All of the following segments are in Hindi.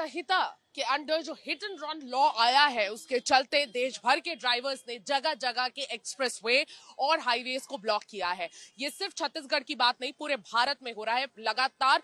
संहिता के अंडर जो हिट एंड रन लॉ आया है, उसके चलते देश भर के ड्राइवर्स ने जगह जगह के एक्सप्रेसवे और हाईवेज को ब्लॉक किया है। ये सिर्फ छत्तीसगढ़ की बात नहीं, पूरे भारत में हो रहा है। लगातार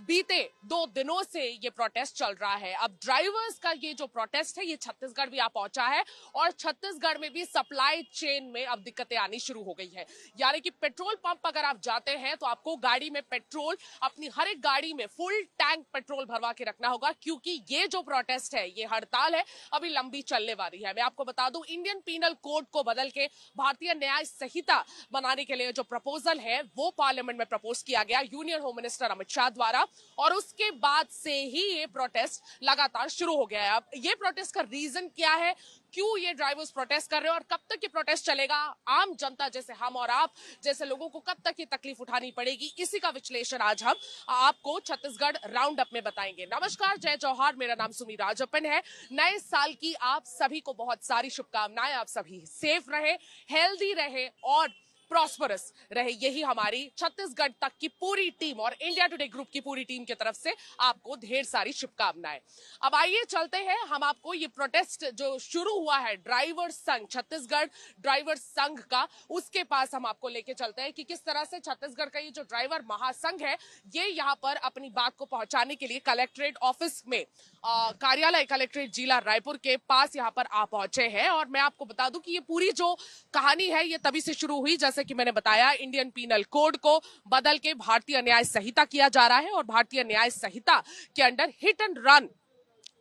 बीते 2 दिनों से ये प्रोटेस्ट चल रहा है। अब ड्राइवर्स का ये जो प्रोटेस्ट है, ये छत्तीसगढ़ भी आ पहुंचा है और छत्तीसगढ़ में भी सप्लाई चेन में अब दिक्कतें आनी शुरू हो गई है। यानी कि पेट्रोल पंप अगर आप जाते हैं तो आपको गाड़ी में पेट्रोल, अपनी हर एक गाड़ी में फुल टैंक पेट्रोल भरवा के रखना होगा, क्योंकि ये जो प्रोटेस्ट है, ये हड़ताल है, अभी लंबी चलने वाली है। मैं आपको बता दूं, इंडियन पीनल कोड को बदल के भारतीय न्याय संहिता बनाने के लिए जो प्रपोजल है वो पार्लियामेंट में प्रपोज किया गया union home minister Amit Shah द्वारा, और उसके बाद से ही ये प्रोटेस्ट लगातार शुरू हो गया है। अब ये प्रोटेस्ट का रीजन क्या है, क्यों ये ड्राइवर्स प्रोटेस्ट कर रहे हैं और कब तक ये प्रोटेस्ट चलेगा, आम जनता जैसे हम और आप जैसे लोगों को कब तक ये तकलीफ उठानी पड़ेगी, इसी का विश्लेषण आज हम आपको छत्तीसगढ़ राउंड अप में बताएंगे। नमस्कार, जय जौहार, मेरा नाम सुमी राजप्पन है। नए साल की आप सभी को बहुत सारी शुभकामनाएं। आप सभी सेफ रहे, हेल्दी रहे और प्रॉस्परस रहे, यही हमारी छत्तीसगढ़ तक की पूरी टीम और इंडिया टुडे ग्रुप की पूरी टीम की तरफ से आपको ढेर सारी शुभकामनाएं। अब आइए चलते हैं, हम आपको ये प्रोटेस्ट जो शुरू हुआ है ड्राइवर संघ, छत्तीसगढ़ ड्राइवर संघ का, उसके पास हम आपको लेके चलते हैं कि किस तरह से छत्तीसगढ़ का ये जो ड्राइवर महासंघ है, ये यहाँ पर अपनी बात को पहुंचाने के लिए कलेक्ट्रेट ऑफिस में, कार्यालय कलेक्ट्रेट जिला रायपुर के पास यहाँ पर आ पहुंचे हैं। और मैं आपको बता दूं कि ये पूरी जो कहानी है ये तभी से शुरू हुई, जैसे कि मैंने बताया, इंडियन पीनल कोड को बदल के भारतीय न्याय संहिता किया जा रहा है और भारतीय न्याय संहिता के अंडर हिट एंड रन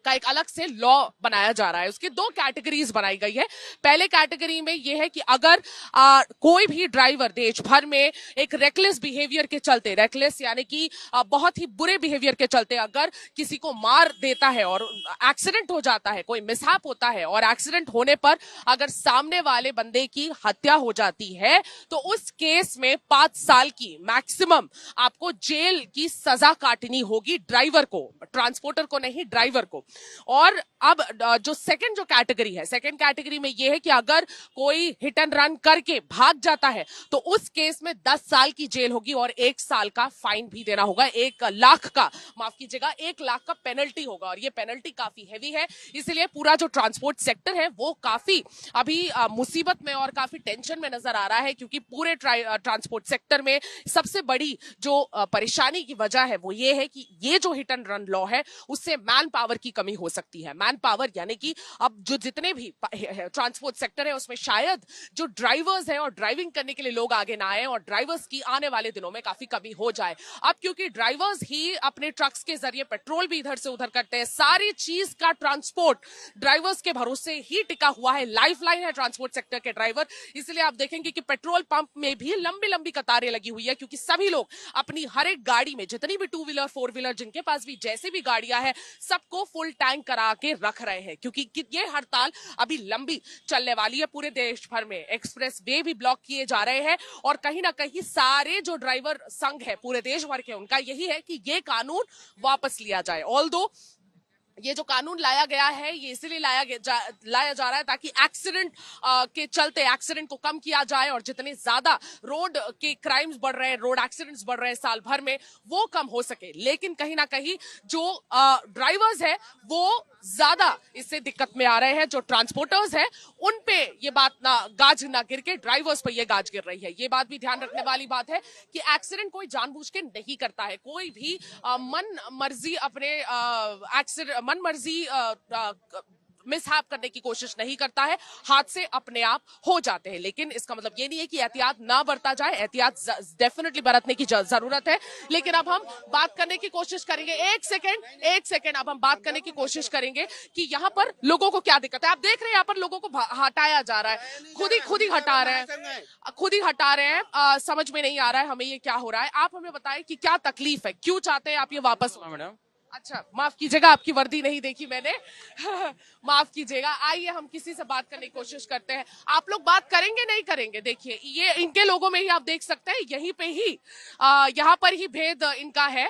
का एक अलग से लॉ बनाया जा रहा है। उसकी 2 कैटेगरीज बनाई गई है। पहले कैटेगरी में यह है कि अगर कोई भी ड्राइवर देश भर में एक रेकलेस बिहेवियर के चलते, रेकलेस यानी कि बहुत ही बुरे बिहेवियर के चलते अगर किसी को मार देता है और एक्सीडेंट हो जाता है, कोई मिसहैप होता है और एक्सीडेंट होने पर अगर सामने वाले बंदे की हत्या हो जाती है, तो उस केस में 5 साल की मैक्सिमम आपको जेल की सजा काटनी होगी ड्राइवर को, ट्रांसपोर्टर को नहीं, ड्राइवर को। और अब जो सेकंड जो कैटेगरी है, सेकंड कैटेगरी में यह है कि अगर कोई हिट एंड रन करके भाग जाता है तो उस केस में 10 साल की जेल होगी और 1 साल का फाइन भी देना होगा, 1 लाख का, माफ कीजिएगा, 1 लाख का पेनल्टी होगा। और ये पेनल्टी काफी हैवी है, इसलिए पूरा जो ट्रांसपोर्ट सेक्टर है वो काफी अभी मुसीबत में और काफी टेंशन में नजर आ रहा है, क्योंकि पूरे ट्रांसपोर्ट सेक्टर में सबसे बड़ी जो परेशानी की वजह है वो ये है कि ये जो हिट एंड रन लॉ है उससे मैन पावर की कमी हो सकती है। मैन पावर यानी कि अब जो जितने भी ट्रांसपोर्ट सेक्टर है उसमें शायद जो ड्राइवर्स हैं और ड्राइविंग करने के लिए लोग आगे ना आए और ड्राइवर्स की आने वाले दिनों में काफी कमी हो जाए। अब क्योंकि ड्राइवर्स ही अपने ट्रक्स के जरिए पेट्रोल भी इधर से उधर करते हैं, सारी चीज का ट्रांसपोर्ट ड्राइवर्स के भरोसे ही टिका हुआ है, लाइफलाइन है ट्रांसपोर्ट सेक्टर के ड्राइवर। इसलिए आप देखेंगे कि पेट्रोल पंप में भी लंबी लंबी कतारें लगी हुई है, क्योंकि सभी लोग अपनी हर एक गाड़ी में, जितनी भी 2 व्हीलर 4 व्हीलर जिनके पास भी जैसे भी गाड़ियां हैं, सबको फुल टैंक करा के रख रहे हैं, क्योंकि ये हड़ताल अभी लंबी चलने वाली है। पूरे देश भर में एक्सप्रेस वे भी ब्लॉक किए जा रहे हैं और कहीं ना कहीं सारे जो ड्राइवर संघ है पूरे देश भर के, उनका यही है कि ये कानून वापस लिया जाए। ऑल्दो ये जो कानून लाया गया है ये इसलिए लाया जा रहा है ताकि एक्सीडेंट के चलते एक्सीडेंट को कम किया जाए और जितने ज्यादा रोड के क्राइम्स बढ़ रहे हैं, रोड एक्सीडेंट्स बढ़ रहे हैं साल भर में, वो कम हो सके। लेकिन कहीं ना कहीं जो ड्राइवर्स है वो ज्यादा इससे दिक्कत में आ रहे हैं। जो ट्रांसपोर्टर्स हैं उन पे ये बात गाज ना गिर के ड्राइवर्स पे ये गाज गिर रही है। ये बात भी ध्यान रखने वाली बात है कि एक्सीडेंट कोई जानबूझ के नहीं करता है, कोई भी मन मर्जी अपने मन मर्जी मिसहैप करने की कोशिश नहीं करता है, हादसे अपने आप हो जाते हैं। लेकिन इसका मतलब ये नहीं है कि एहतियात ना बरता जाए, एहतियात डेफिनेटली बरतने की जरूरत है। लेकिन अब हम बात करने की कोशिश करेंगे, एक सेकेंड, अब हम बात करने की कोशिश करेंगे कि यहाँ पर लोगों को क्या दिक्कत है। आप देख रहे हैं यहाँ पर लोगों को हटाया जा रहा है, खुद ही हटा रहे हैं, समझ में नहीं आ रहा है हमें ये क्या हो रहा है। आप हमें बताएं कि क्या तकलीफ है, क्यों चाहते हैं आप ये वापस? मैडम अच्छा, माफ कीजिएगा, आपकी वर्दी नहीं देखी मैंने माफ कीजिएगा। आइए हम किसी से बात करने की कोशिश करते हैं। आप लोग बात करेंगे नहीं करेंगे? देखिए ये इनके लोगों में ही आप देख सकते हैं, यहीं पे ही यहाँ पर ही भेद इनका है,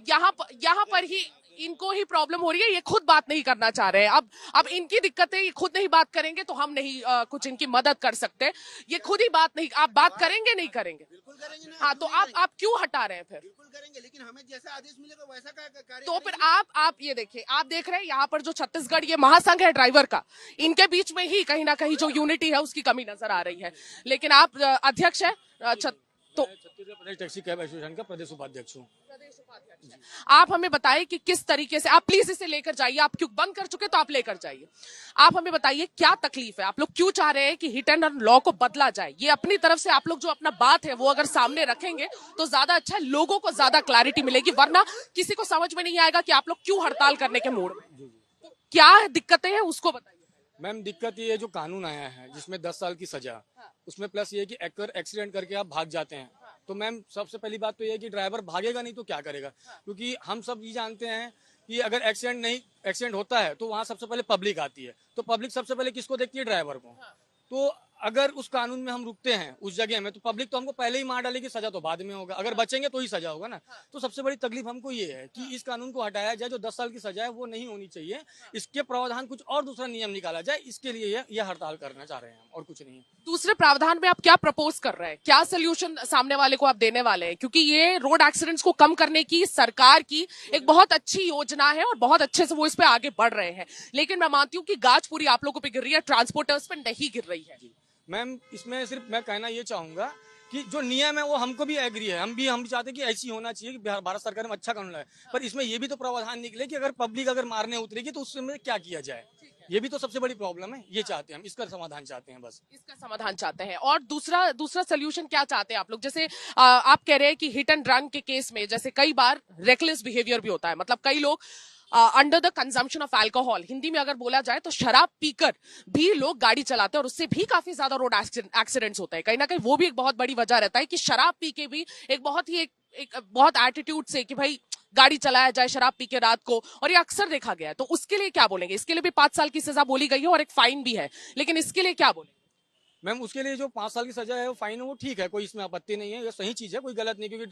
यहाँ पर ही इनको ही प्रॉब्लम हो रही है, ये खुद बात नहीं करना चाह रहे हैं। अब इनकी दिक्कत है, ये खुद नहीं बात करेंगे तो हम नहीं कुछ इनकी मदद कर सकते। ये खुद ही बात नहीं, आप बात करेंगे नहीं करेंगे? बिल्कुल करेंगे ना, हाँ, तो आप क्यों हटा रहे हैं फिर? बिल्कुल करेंगे, लेकिन हमें जैसा आदेश मिलेगा वैसा कार्य तो फिर करेंगे। आप ये देखिए, आप देख रहे हैं यहाँ पर जो छत्तीसगढ़ ये महासंघ है ड्राइवर का, इनके बीच में ही कहीं ना कहीं जो यूनिटी है उसकी कमी नजर आ रही है। लेकिन आप अध्यक्ष है तो छत्तीसगढ़ प्रदेश टैक्सी कैब एसोसिएशन का प्रदेश उपाध्यक्ष हूँ। आप हमें बताइए कि किस तरीके से आप प्लीज इसे लेकर जाइए, आप क्यों बंद कर चुके तो आप लेकर जाइए। आप हमें बताइए क्या तकलीफ है, आप लोग क्यों चाह रहे हैं कि हिट एंड रन लॉ को बदला जाए? ये अपनी तरफ से आप लोग जो अपना बात है वो अगर सामने रखेंगे तो ज्यादा अच्छा है, लोगों को ज्यादा क्लैरिटी मिलेगी, वरना किसी को समझ में नहीं आएगा कि आप लोग क्यों हड़ताल करने के मूड में। तो क्या दिक्कतें हैं उसको बताइए। मैम दिक्कत ये है जो कानून आया है जिसमें 10 साल की सजा, उसमें प्लस ये है कि एक्सीडेंट करके आप भाग जाते हैं। तो मैम सबसे पहली बात तो ये है कि ड्राइवर भागेगा नहीं तो क्या करेगा, क्योंकि हम सब ये जानते हैं कि अगर एक्सीडेंट होता है तो वहाँ सबसे पहले पब्लिक आती है। तो पब्लिक सबसे पहले किसको देखती है? ड्राइवर को। तो अगर उस कानून में हम रुकते हैं उस जगह में तो पब्लिक तो हमको पहले ही मार डालेगी, सजा तो बाद में होगा। अगर बचेंगे तो ही सजा होगा ना। तो सबसे बड़ी तकलीफ हमको ये है कि इस कानून को हटाया जाए, जो 10 साल की सजा है वो नहीं होनी चाहिए। इसके प्रावधान कुछ और दूसरा नियम निकाला जाए, इसके लिए यह हड़ताल करना चाह रहे हैं हम, और कुछ नहीं। दूसरे प्रावधान में आप क्या प्रपोज कर रहे हैं, क्या सोल्यूशन सामने वाले को आप देने वाले हैं? क्योंकि ये रोड एक्सीडेंट्स को कम करने की सरकार की एक बहुत अच्छी योजना है और बहुत अच्छे से वो इस पे आगे बढ़ रहे हैं, लेकिन मैं मानती हूँ कि गाज पूरी आप लोगों पे गिर रही है, ट्रांसपोर्टर्स पे नहीं गिर रही है। मैम इसमें सिर्फ मैं कहना ये चाहूंगा कि जो नियम है वो हमको भी एग्री है, हम भी चाहते हैं कि ऐसी होना चाहिए कि भारत सरकार में अच्छा कानून है। पर इसमें ये भी तो प्रावधान निकले कि अगर पब्लिक अगर मारने उतरेगी तो उसमें क्या किया जाए, ये भी तो सबसे बड़ी प्रॉब्लम है। ये चाहते हैं हम, इसका समाधान चाहते हैं, बस इसका समाधान चाहते हैं। और दूसरा सोल्यूशन क्या चाहते हैं आप लोग? जैसे आप कह रहे हैं कि हिट एंड रन के केस में जैसे कई बार रेकलेस बिहेवियर भी होता है, मतलब कई लोग under the consumption of alcohol, Hindi में अगर बोला जाए तो शराब पीकर भी लोग गाड़ी चलाते हैं और उससे भी काफी ज्यादा रोड एक्सीडेंट्स होते हैं। कहीं ना कहीं वो भी एक बहुत बड़ी वजह रहता है कि शराब पी के भी एक बहुत एटीट्यूड से कि भाई गाड़ी चलाया जाए शराब पी के रात को, और ये अक्सर देखा गया है। तो उसके लिए क्या बोलेंगे? इसके लिए भी 5 साल की सजा बोली गई है और एक फाइन भी है, लेकिन इसके लिए क्या बोलेंगे? मैम उसके लिए जो 5 साल की सजा है वो फाइन है, वो ठीक है, कोई इसमें आपत्ति नहीं है, ये सही चीज है, कोई गलत नहीं। क्योंकि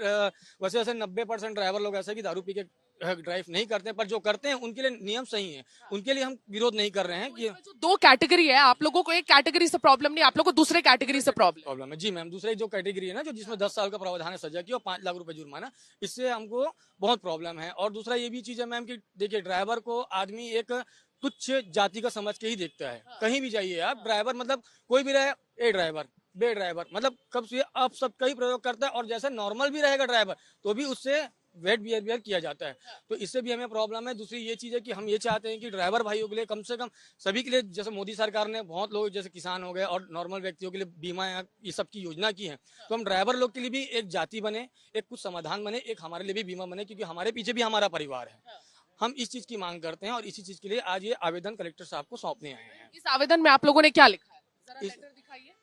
वैसे वैसे 90% ड्राइवर लोग ऐसे कि दारू पी के ड्राइव नहीं करते, पर जो करते हैं उनके लिए नियम सही है, उनके लिए हम विरोध नहीं कर रहे हैं। कि जो 2 कैटेगरी है, आप लोगों को एक कैटेगरी से प्रॉब्लम नहीं, आप लोगों को दूसरे कैटेगरी से प्रॉब्लम है। जी मैम, दूसरी जो कैटेगरी है ना, जो जिसमें 10 साल का प्रावधान है सजा की और 5 लाख रुपए जुर्माना, इससे हमको बहुत प्रॉब्लम है। और दूसरा ये भी चीज है मैम कि देखिए ड्राइवर को आदमी एक तुच्छ जाति का समझ के ही देखता है। कहीं भी जाइए आप, ड्राइवर मतलब कोई भी रहे, ए ड्राइवर, बे ड्राइवर, मतलब कब से आप सब का ही प्रयोग करता है। और जैसे नॉर्मल भी रहेगा ड्राइवर तो भी उससे वेट बिहेवियर किया जाता है। तो इससे भी हमें प्रॉब्लम है। दूसरी ये चीज है कि हम ये चाहते हैं कि ड्राइवर भाइयों के लिए कम से कम सभी के लिए, जैसे मोदी सरकार ने बहुत लोग जैसे किसान हो गए और नॉर्मल व्यक्तियों के लिए बीमा ये सब की योजना की है, तो हम ड्राइवर लोग के लिए भी एक जाति बने, एक कुछ समाधान बने, एक हमारे लिए भी बीमा बने, क्योंकि हमारे पीछे भी हमारा परिवार है। हम इस चीज की मांग करते हैं और इसी चीज के लिए आज ये आवेदन कलेक्टर साहब को सौंपने आए हैं। इस आवेदन में आप लोगों ने क्या लिखा है, जरा लेटर दिखाइए।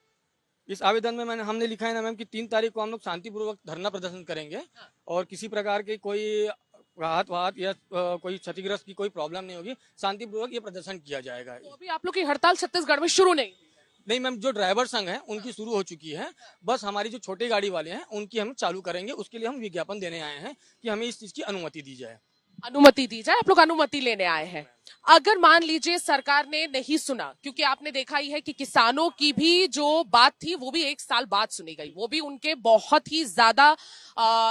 इस आवेदन में हमने लिखा है ना मैम कि 3 तारीख को हम लोग शांतिपूर्वक धरना प्रदर्शन करेंगे और किसी प्रकार की कोई राहत या कोई क्षतिग्रस्त की कोई प्रॉब्लम नहीं होगी, शांतिपूर्वक ये प्रदर्शन किया जाएगा। तो अभी आप लोग की हड़ताल छत्तीसगढ़ में शुरू नहीं मैम, जो ड्राइवर संघ है उनकी शुरू हो चुकी है। बस हमारी जो छोटी गाड़ी वाले हैं उनकी हम चालू करेंगे, उसके लिए हम विज्ञापन देने आए हैं कि हमें इस चीज की अनुमति दी जाए। अनुमति दी जाए, आप लोग अनुमति लेने आए हैं। अगर मान लीजिए सरकार ने नहीं सुना, क्योंकि आपने देखा ही है कि किसानों की भी जो बात थी वो भी 1 साल बाद सुनी गई, वो भी उनके बहुत ही ज्यादा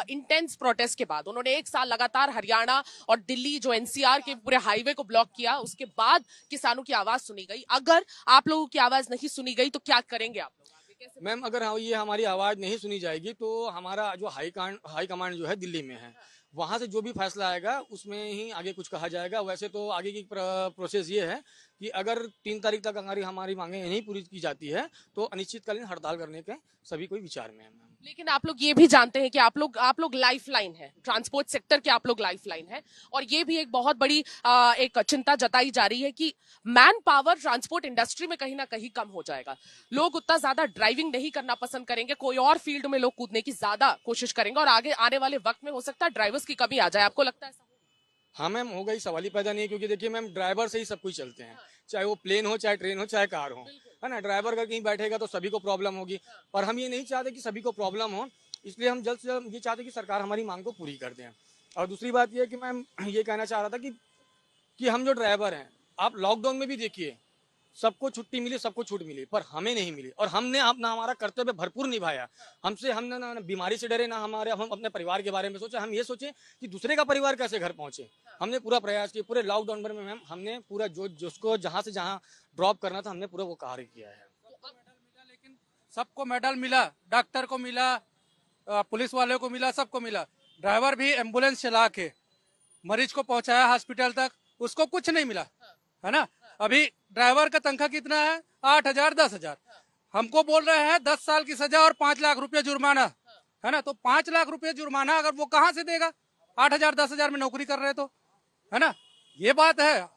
इंटेंस प्रोटेस्ट के बाद। उन्होंने 1 साल लगातार हरियाणा और दिल्ली जो एनसीआर के पूरे हाईवे को ब्लॉक किया, उसके बाद किसानों की आवाज सुनी गई। अगर आप लोगों की आवाज नहीं सुनी गई तो क्या करेंगे आप लोग? मैम अगर ये हमारी आवाज नहीं सुनी जाएगी तो हमारा जो हाई कमांड जो है दिल्ली में है, वहां से जो भी फैसला आएगा उसमें ही आगे कुछ कहा जाएगा। वैसे तो आगे की प्रोसेस ये है कि अगर 3 तारीख तक हमारी मांगे नहीं पूरी की जाती है तो अनिश्चितकालीन हड़ताल करने के सभी कोई विचार में है। लेकिन आप लोग ये भी जानते हैं कि आप लोग लाइफलाइन है, ट्रांसपोर्ट सेक्टर के आप लोग लाइफलाइन है, और ये भी एक बहुत बड़ी एक चिंता जताई जा रही है कि मैन पावर ट्रांसपोर्ट इंडस्ट्री में कहीं ना कहीं कम हो जाएगा। लोग उतना ज्यादा ड्राइविंग नहीं करना पसंद करेंगे, कोई और फील्ड में लोग कूदने की ज्यादा कोशिश करेंगे, और आगे आने वाले वक्त में हो सकता है ड्राइवर्स की कमी आ जाए। आपको लगता है ऐसा? हाँ मैम, होगा ही, सवाल ही पैदा नहीं है। क्योंकि देखिए मैम, ड्राइवर से ही सब कुछ चलते हैं, चाहे वो प्लेन हो, चाहे ट्रेन हो, चाहे कार हो, है ना। ड्राइवर का कहीं बैठेगा तो सभी को प्रॉब्लम होगी, पर हम ये नहीं चाहते कि सभी को प्रॉब्लम हो। इसलिए हम जल्द से जल्द ये चाहते हैं कि सरकार हमारी मांग को पूरी कर दें। और दूसरी बात ये है कि मैम ये कहना चाह रहा था कि हम जो ड्राइवर हैं, आप लॉकडाउन में भी देखिए, सबको छुट्टी मिली, सबको छूट मिली, पर हमें नहीं मिली। और हमने अपना हमारा कर्तव्य भरपूर निभाया। हमने ना बीमारी से डरे, ना हम अपने परिवार के बारे में सोचे। हम ये सोचे कि दूसरे का परिवार कैसे घर पहुंचे। हमने पूरा प्रयास किया। पूरे लॉकडाउन में मैम हमने पूरा जिसको जहां से जहां ड्रॉप करना था, हमने पूरा वो कार्य किया है। लेकिन सबको मेडल मिला, डॉक्टर को मिला, पुलिस वाले को मिला, सबको मिला। ड्राइवर भी एम्बुलेंस चला के मरीज को पहुंचाया हॉस्पिटल तक, उसको कुछ नहीं मिला, है ना। अभी ड्राइवर का तनख्वाह कितना है? 8,000, 10,000। हमको बोल रहे हैं 10 साल की सजा और 5 लाख रुपए जुर्माना, है ना। तो 5 लाख रुपए जुर्माना अगर वो कहाँ से देगा? 8,000, 10,000 में नौकरी कर रहे तो, है ना। ये बात है।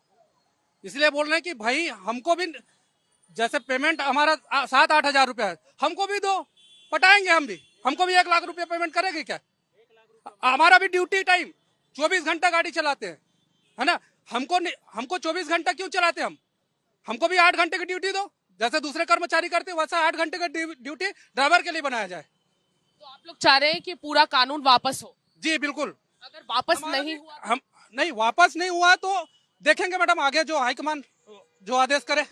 इसलिए बोल रहे हैं कि भाई हमको भी जैसे पेमेंट हमारा 7-8 हजार रुपया है, हमको भी दो, पटाएंगे हम भी। हमको भी 1 लाख रुपया पेमेंट करेंगे क्या? हमारा भी ड्यूटी टाइम 24 घंटा गाड़ी चलाते हैं, है ना। हमको 24 घंटा क्यों चलाते हम? हमको भी 8 घंटे की ड्यूटी दो, जैसे दूसरे कर्मचारी करते हैं वैसा 8 घंटे का ड्यूटी ड्राइवर के लिए बनाया जाए। तो आप लोग चाह रहे हैं कि पूरा कानून वापस हो? जी बिल्कुल। अगर वापस नहीं हुआ हम नहीं, वापस नहीं हुआ तो देखेंगे मैडम, आगे जो हाईकमान जो आदेश करे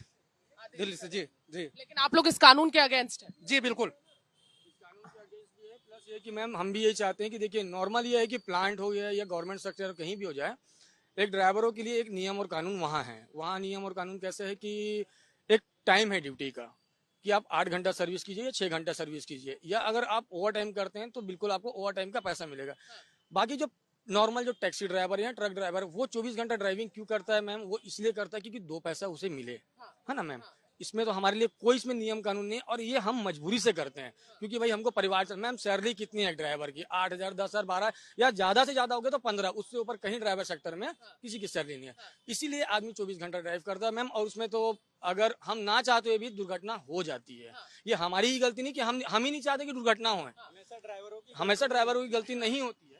दिल्ली से। जी जी लेकिन आप लोग इस कानून के अगेंस्ट है? जी बिल्कुल। प्लस ये कि मैम हम भी यही चाहते हैं कि देखिए, नॉर्मल ये है कि प्लांट हो गया या गवर्नमेंट स्ट्रक्चर कहीं भी हो जाए, एक ड्राइवरों के लिए एक नियम और कानून वहाँ है। वहाँ नियम और कानून कैसे है कि एक टाइम है ड्यूटी का, कि आप 8 घंटा सर्विस कीजिए या 6 घंटा सर्विस कीजिए, या अगर आप ओवर टाइम करते हैं तो बिल्कुल आपको ओवर टाइम का पैसा मिलेगा। बाकी जो नॉर्मल जो टैक्सी ड्राइवर या ट्रक ड्राइवर, वो 24 घंटा ड्राइविंग क्यों करता है मैम? वो इसलिए करता है क्योंकि 2 पैसा उसे मिले, है ना मैम। इसमें तो हमारे लिए कोई इसमें नियम कानून नहीं है, और ये हम मजबूरी से करते हैं क्योंकि भाई हमको परिवार से। मैम सैलरी कितनी है ड्राइवर की? 8,000, 10,000, 12, या ज्यादा से ज्यादा हो गया तो 15, उससे ऊपर कहीं ड्राइवर सेक्टर में किसी की सैलरी नहीं है। इसीलिए आदमी 24 घंटा ड्राइव करता है मैम, और उसमें तो अगर हम ना चाहते हुए भी दुर्घटना हो जाती है। ये हमारी ही गलती नहीं कि हम ही नहीं चाहते कि दुर्घटना हो। हमेशा ड्राइवरों की गलती नहीं होती है।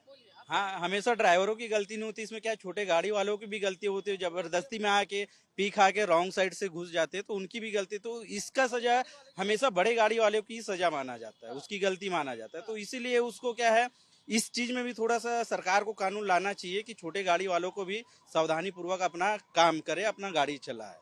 हाँ, हमेशा ड्राइवरों की गलती नहीं होती। इसमें क्या है, छोटे गाड़ी वालों की भी गलती होती है। जबरदस्ती में आके पी खा के रॉन्ग साइड से घुस जाते हैं तो उनकी भी गलती। तो इसका सजा हमेशा बड़े गाड़ी वालों की सजा माना जाता है, उसकी गलती माना जाता है। तो इसीलिए उसको क्या है, इस चीज में भी थोड़ा सा सरकार को कानून लाना चाहिए कि छोटे गाड़ी वालों को भी सावधानी पूर्वक अपना काम करे, अपना गाड़ी चलाए।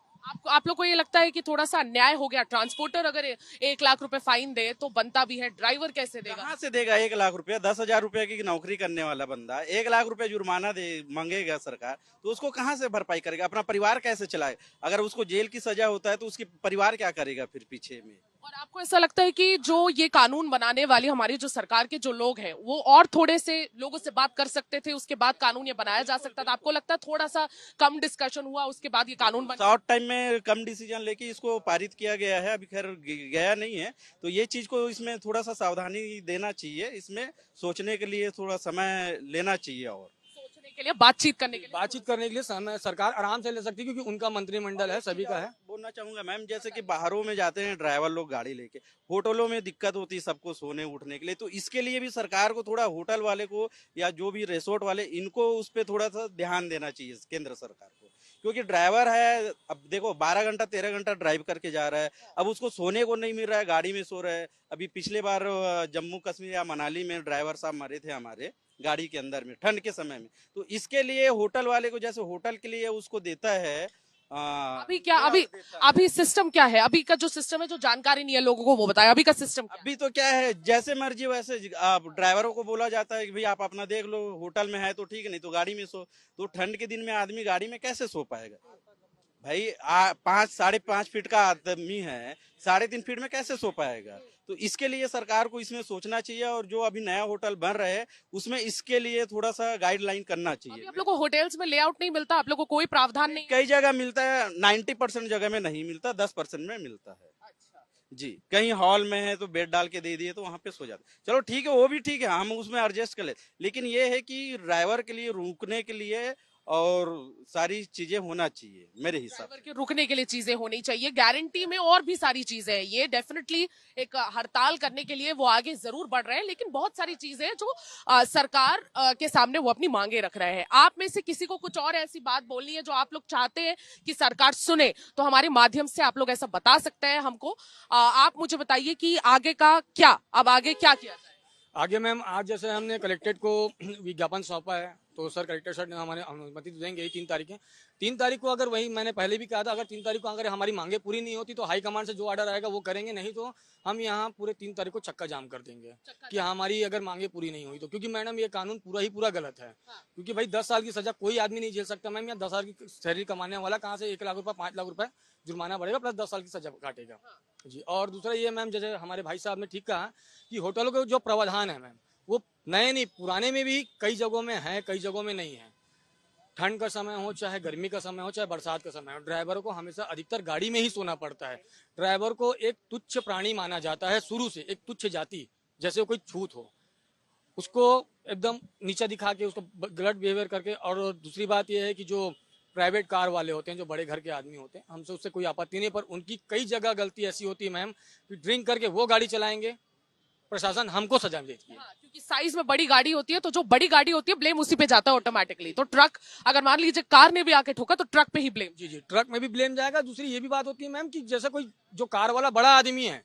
आप लोग को ये लगता है कि थोड़ा सा अन्याय हो गया? ट्रांसपोर्टर अगर 1 लाख रुपए फाइन दे तो बनता भी है, ड्राइवर कैसे देगा? कहाँ से देगा 1 लाख रुपया? 10,000 रुपया की नौकरी करने वाला बंदा 1 लाख रुपया जुर्माना दे मांगेगा सरकार, तो उसको कहाँ से भरपाई करेगा? अपना परिवार कैसे चलाए? अगर उसको जेल की सजा होता है तो उसके परिवार क्या करेगा फिर पीछे में? और आपको ऐसा लगता है कि जो ये कानून बनाने वाली हमारी जो सरकार के जो लोग हैं, वो और थोड़े से लोगों से बात कर सकते थे, उसके बाद कानून ये बनाया जा सकता था? आपको लगता है थोड़ा सा कम डिस्कशन हुआ, उसके बाद ये कानून बना? शॉर्ट टाइम में कम डिसीजन लेके इसको पारित किया गया है। अभी खैर गया नहीं है, तो ये चीज को इसमें थोड़ा सा सावधानी देना चाहिए। इसमें सोचने के लिए थोड़ा समय लेना चाहिए, और सोचने के लिए, बातचीत करने के लिए। बातचीत करने के लिए समय सरकार आराम से ले सकती है, क्योंकि उनका मंत्रिमंडल है, सभी का है। बोलना चाहूंगा मैम, जैसे कि बाहरों में जाते हैं ड्राइवर लोग गाड़ी लेके, होटलों में दिक्कत होती है सबको सोने उठने के लिए। तो इसके लिए भी सरकार को थोड़ा होटल वाले को या जो भी रिसोर्ट वाले, इनको उस पर थोड़ा सा ध्यान देना चाहिए केंद्र सरकार को। क्योंकि ड्राइवर है, अब देखो 12 घंटा 13 घंटा ड्राइव करके जा रहा है, अब उसको सोने को नहीं मिल रहा है, गाड़ी में सो रहा है। अभी पिछले बार जम्मू कश्मीर या मनाली में ड्राइवर साहब मरे थे हमारे गाड़ी के अंदर में, ठंड के समय में। तो इसके लिए होटल वाले को, जैसे होटल के लिए उसको देता है अभी सिस्टम क्या है? अभी का जो सिस्टम है, जो जानकारी नहीं है लोगों को, वो बताया अभी का सिस्टम क्या है? अभी तो क्या है, जैसे मर्जी वैसे आप ड्राइवरों को बोला जाता है कि भाई आप अपना देख लो, होटल में है तो ठीक है, नहीं तो गाड़ी में सो। तो ठंड के दिन में आदमी गाड़ी में कैसे सो पाएगा भाई? 5-5.5 फीट का आदमी है, 3.5 फीट में कैसे सो पाएगा? तो इसके लिए सरकार को इसमें सोचना चाहिए, और जो अभी नया होटल बन रहे हैं उसमें इसके लिए थोड़ा सा गाइडलाइन करना चाहिए। आप लोग को होटल्स में लेआउट नहीं मिलता? आप लोग को कोई प्रावधान नहीं? कई जगह मिलता है, 90% जगह में नहीं मिलता, 10% में मिलता है। जी, कहीं हॉल में है तो बेड डाल के दे दिए तो वहां पे सो जाते। चलो ठीक है, वो भी ठीक है, हम उसमें एडजस्ट कर ले। लेकिन ये है कि ड्राइवर के लिए रुकने के लिए और सारी चीजें होना चाहिए मेरे हिसाब ड्राइवर के रुकने के लिए चीजें होनी चाहिए, गारंटी में और भी सारी चीजें हैं। ये डेफिनेटली एक हड़ताल करने के लिए वो आगे जरूर बढ़ रहे हैं, लेकिन बहुत सारी चीजें हैं जो सरकार के सामने वो अपनी मांगे रख रहे हैं। आप में से किसी को कुछ और ऐसी बात बोलनी है जो आप लोग चाहते हैं कि सरकार सुने, तो हमारे माध्यम से आप लोग ऐसा बता सकते हैं हमको। आप मुझे बताइए कि आगे का क्या, अब आगे क्या किया जाए? आगे मैम, आज जैसे हमने कलेक्ट्रेट को विज्ञापन सौंपा है तो सर कलेक्टर सर ने हमारे अनुमति तो देंगे ही 3 तारीख है। 3 तारीख को अगर वही मैंने पहले भी कहा था, अगर 3 तारीख को अगर हमारी मांगे पूरी नहीं होती तो हाई कमांड से जो ऑर्डर आएगा वो करेंगे, नहीं तो हम यहाँ पूरे 3 तारीख को चक्का जाम कर देंगे कि हमारी अगर मांगे पूरी नहीं हुई तो। क्योंकि मैडम ये कानून पूरा गलत है। क्योंकि भाई 10 साल की सजा कोई आदमी नहीं झेल सकता मैम। यहाँ 10 साल की सैलरी कमाने वाला कहाँ से 1 लाख रुपए 5 लाख रुपए जुर्माना बढ़ेगा प्लस 10 साल की सजा काटेगा जी। और दूसरा ये मैम, जैसे हमारे भाई साहब ने ठीक कहा कि होटलों के जो प्रावधान है मैम, वो नए नहीं पुराने में भी कई जगहों में है, कई जगहों में नहीं है। ठंड का समय हो, चाहे गर्मी का समय हो, चाहे बरसात का समय हो, ड्राइवरों को हमेशा अधिकतर गाड़ी में ही सोना पड़ता है। ड्राइवर को एक तुच्छ प्राणी माना जाता है शुरू से, एक तुच्छ जाति, जैसे कोई छूत हो, उसको एकदम नीचा दिखा के उसको गलत बिहेवियर करके। और दूसरी बात यह है कि जो प्राइवेट कार वाले होते हैं, जो बड़े घर के आदमी होते हैं, हमसे उससे कोई आपत्ति नहीं, पर उनकी कई जगह गलती ऐसी होती है मैम कि ड्रिंक करके वो गाड़ी चलाएंगे, प्रशासन हमको सजा देती है। क्योंकि साइज में बड़ी गाड़ी होती है तो जो बड़ी गाड़ी होती है ब्लेम उसी पे जाता है ऑटोमेटिकली। तो ट्रक, अगर मान लीजिए कार ने भी आके ठोका तो ट्रक पे ही ब्लेम। जी, ट्रक में भी ब्लेम जाएगा। दूसरी ये भी बात होती है मैम कि जैसे कोई जो कार वाला बड़ा आदमी है,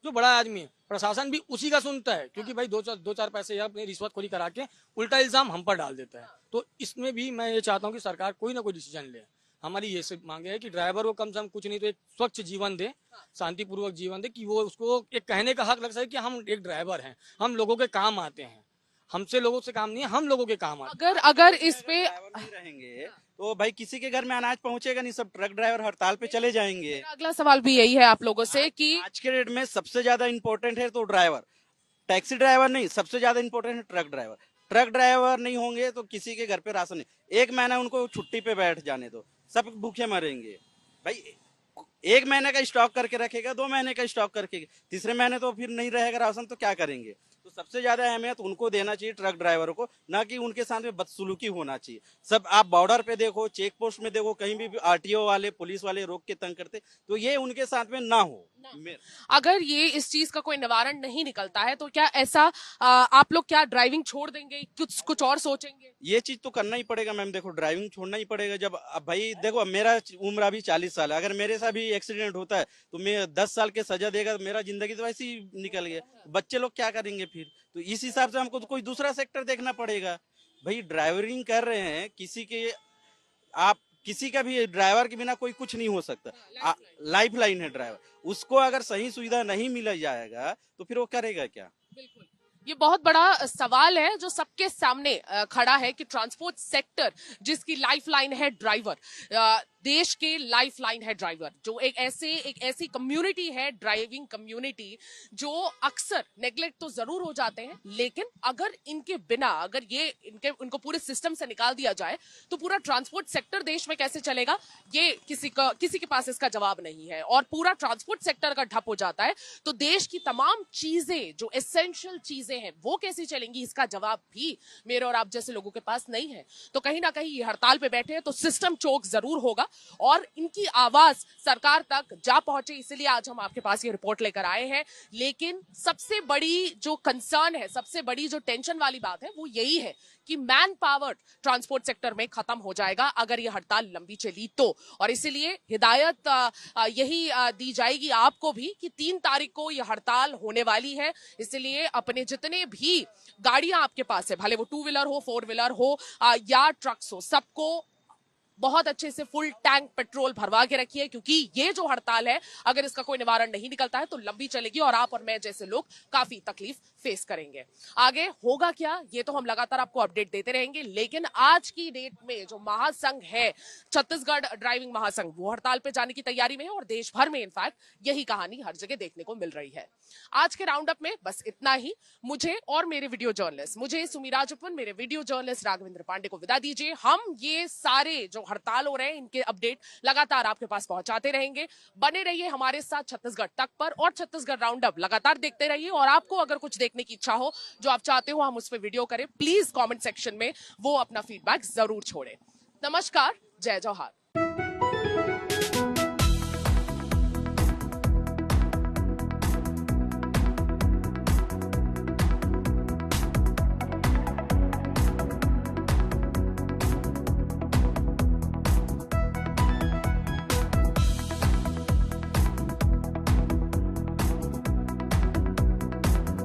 जो बड़ा आदमी है, प्रशासन भी उसी का सुनता है। क्योंकि भाई दो चार पैसे या अपनी रिश्वतखोरी करा के उल्टा इल्जाम हम पर डाल देता है। तो इसमें भी मैं ये चाहता हूँ कि सरकार कोई ना कोई डिसीजन ले। हमारी ये सिर्फ मांगे है कि ड्राइवर को कम से कम कुछ नहीं तो एक स्वच्छ जीवन दे, शांतिपूर्वक जीवन दे, कि वो उसको एक कहने का हक लग सके कि हम एक ड्राइवर हैं, हम लोगों के काम आते हैं। हमसे लोगों से काम नहीं है, हम लोगों के काम आते हैं। अगर इस पे नहीं रहेंगे तो भाई किसी के घर में अनाज पहुंचेगा नहीं, सब ट्रक ड्राइवर हड़ताल पे चले जाएंगे। अगला सवाल भी यही है आप लोगों से कि आज के डेट में सबसे ज्यादा इंपॉर्टेंट है तो ड्राइवर, टैक्सी ड्राइवर नहीं, सबसे ज्यादा इंपॉर्टेंट है ट्रक ड्राइवर। ट्रक ड्राइवर नहीं होंगे तो किसी के घर पे राशन नहीं। 1 महीना उनको छुट्टी पे बैठ जाने दो, सब भूखे मरेंगे भाई। 1 महीने का स्टॉक करके रखेगा, 2 महीने का स्टॉक करके, तीसरे महीने तो फिर नहीं रहेगा राशन, तो क्या करेंगे। तो सबसे ज्यादा अहमियत उनको देना चाहिए, ट्रक ड्राइवरों को, ना कि उनके साथ में बदसलूकी होना चाहिए। सब आप बॉर्डर पे देखो, चेक पोस्ट में देखो, कहीं भी आरटीओ वाले, पुलिस वाले रोक के तंग करते, तो ये उनके साथ में ना हो। अगर ये इस चीज का कोई निवारण नहीं निकलता है तो क्या ऐसा आप लोग क्या ड्राइविंग छोड़ देंगे, कुछ और सोचेंगे? ये चीज तो करना ही पड़ेगा मैम। देखो ड्राइविंग छोड़ना ही पड़ेगा। जब अब भाई देखो, अब मेरा उम्र अभी 40 साल है, अगर मेरे साथ भी एक्सीडेंट होता है तो मैं 10 साल के सजा देगा, तो मेरा जिंदगी तो वैसे ही निकल गया। बच्चे लोग क्या करेंगे फिर? तो इस हिसाब से हमको तो कोई दूसरा सेक्टर देखना पड़ेगा। भाई ड्राइवरिंग कर रहे हैं, किसी का भी ड्राइवर के बिना कोई कुछ नहीं हो सकता। लाइफ लाइन है ड्राइवर, उसको अगर सही सुविधा नहीं मिला जाएगा तो फिर वो करेगा क्या? बिल्कुल, ये बहुत बड़ा सवाल है जो सबके सामने खड़ा है कि ट्रांसपोर्ट सेक्टर जिसकी लाइफलाइन है ड्राइवर, देश के लाइफलाइन है ड्राइवर, जो एक ऐसी कम्युनिटी है, ड्राइविंग कम्युनिटी, जो अक्सर नेग्लेक्ट तो जरूर हो जाते हैं, लेकिन अगर इनके बिना, अगर ये इनको पूरे सिस्टम से निकाल दिया जाए तो पूरा ट्रांसपोर्ट सेक्टर देश में कैसे चलेगा, ये किसी के पास इसका जवाब नहीं है। और पूरा ट्रांसपोर्ट सेक्टर का ठप हो जाता है तो देश की तमाम चीजें, जो एसेंशियल चीजें हैं, वो कैसे चलेंगी, इसका जवाब भी मेरे और आप जैसे लोगों के पास नहीं है। तो कहीं ना कहीं ये हड़ताल पे बैठे हैं तो सिस्टम चोक जरूर होगा और इनकी आवाज सरकार तक जा पहुंचे, इसलिए आज हम आपके पास ये रिपोर्ट लेकर आए हैं। लेकिन सबसे बड़ी जो कंसर्न है, सबसे बड़ी जो टेंशन वाली बात है, वो यही है कि मैन पावर ट्रांसपोर्ट सेक्टर में खत्म हो जाएगा अगर ये हड़ताल लंबी चली तो। और इसीलिए हिदायत यही दी जाएगी आपको भी कि 3 तारीख को ये हड़ताल होने वाली है। इसलिए अपने जितने भी गाड़ियां आपके पास है, भले वो 2 व्हीलर हो, 4 व्हीलर हो या ट्रक्स हो, सबको बहुत अच्छे से फुल टैंक पेट्रोल भरवा के रखिए, क्योंकि ये जो हड़ताल है, अगर इसका कोई निवारण नहीं निकलता है तो लंबी चलेगी और आप और मैं जैसे लोग काफी तकलीफ फेस करेंगे। आगे होगा क्या, ये तो हम लगातार आपको अपडेट देते रहेंगे। लेकिन आज की डेट में जो महासंघ है, छत्तीसगढ़ ड्राइविंग महासंघ, वो हड़ताल पे जाने की तैयारी में है और देश भर में इनफैक्ट यही कहानी हर जगह देखने को मिल रही है। आज के राउंड अप में बस इतना ही। मुझे और मेरे वीडियो जर्नलिस्ट, मुझे सुमिरा जुपन, मेरे वीडियो जर्नलिस्ट राघवेंद्र पांडे को विदा दीजिए। हम ये सारे जो हड़ताल हो रहे हैं, इनके अपडेट लगातार आपके पास पहुंचाते रहेंगे। बने रहिए हमारे साथ छत्तीसगढ़ तक पर और छत्तीसगढ़ राउंड अप लगातार देखते रहिए। और आपको अगर कुछ देखने की इच्छा हो, जो आप चाहते हो हम उस पर वीडियो करें, प्लीज कमेंट सेक्शन में वो अपना फीडबैक जरूर छोड़ें। नमस्कार, जय जौहार।